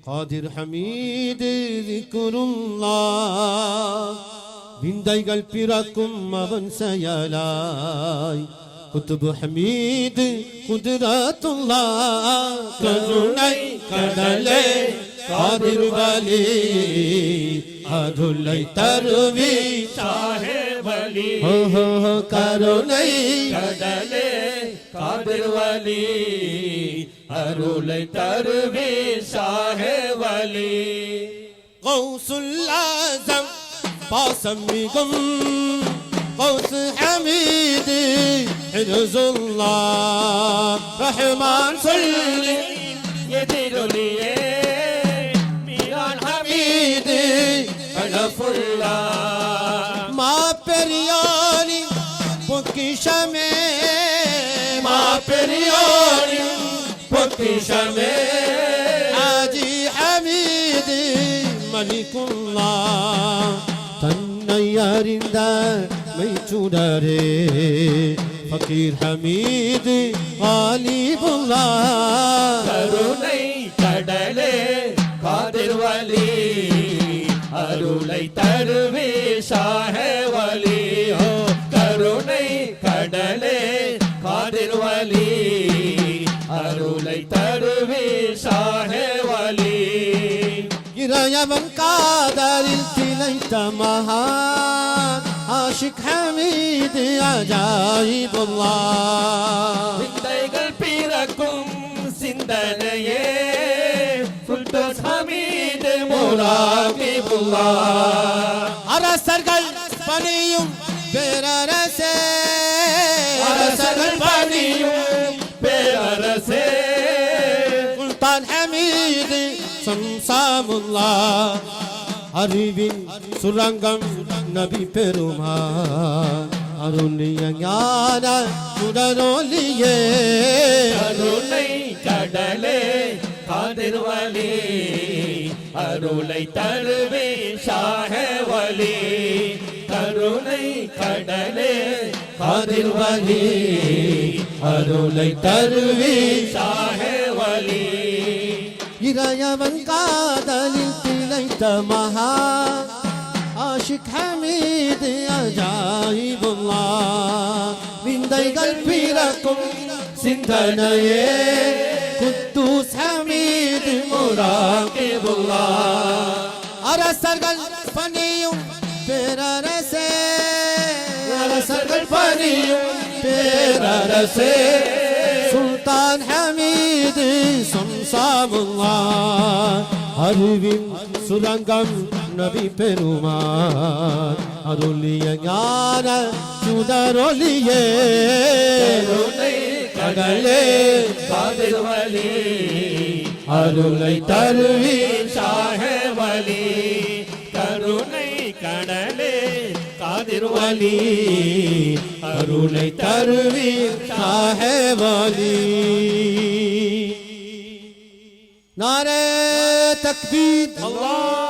காதிர் ஹமீது திக்ருல்லாஹ் விந்தைகள் பிறக்கும் அவன் செயலாய் குத்துபு ஹமீது குதுரத்துல்லாஹ் கருணை கடலே காதிர் வலி அருளை தருவி ஷாஹே வலி கருணை கடலே காதிர் வலி அருளை தருவி ஷாஹே வலி கௌசுல் ஆஸம் பாசம் மிகும் கௌஸ் ஹமீது ஹிர்ஸுல்லாஹ் ரஹ்மான் சொல்லி எதிரொலியே மீரான் ஹமீது அலஃபுல்லாஹ் மா பெரியாரி பொக்கிஷமே மா பெரியாரி பொக்கிஷமே ஆஜி ஹமீது மலிக்குல்லாஹ் தன்னை அறிந்த மெய்ச்சுடரே ஃபகீர் ஹமீது காலிபுல்லாஹ் கருணை கடலே காதிர் வலி அருளை தருவே ஷாஹே வலி கருணை கடலே காதிர் வலி அருளை தருவே ஷாஹே வலி இறையவன் காதலில் திளைத்த மகான் ஆஷிக் ஹமீது அஜாயிபுல்லாஹ் விந்தைகள் பிறக்கும் சிந்தனையே ஃபுல்டோஸ் ஹமீது முராகிபுல்லாஹ் அரசர்கள் பணியும் பேரரசே அரசர்கள் பணியும் பேரரசே சுல்தான் ஹமீது சம்சாமுல்லாஹ் அறிவின் சுரங்கம் நபி பெருமான் அருளிய ஞான சுடரொலியே கருணை கடலே காதிர் வலி அருளை தருவே ஷாஹே வலி கருணை கடலே காதிர் வலி அருளை தருவே ஷாஹே வலி இறையவன் காதலில் திளைத்த மகா ஆஷிக் ஹமீது அஜாயிபுல்லாஹ் விந்தைகள் பிறக்கும் சிந்தனையே குத்தூஸ் ஹமீது முராகிபுல்லாஹ் அரசர்கள் பணியும் பேரரசே அரசர்கள் பணியும் பேரரசே சுல்தான் ஹமீது சம்சாமுல்லாஹ் அறிவின் சுரங்கம் நபி பெருமான் அருளிய ஞான சுடரொலியே கருணை கடலே காதிர் வலி அருளை தருவி ஷாஹே வலி கருணை கடலே காதிர் வலி அருளை தருவி ஷாஹே வலி நாரே தக்பீர் அல்லாஹ்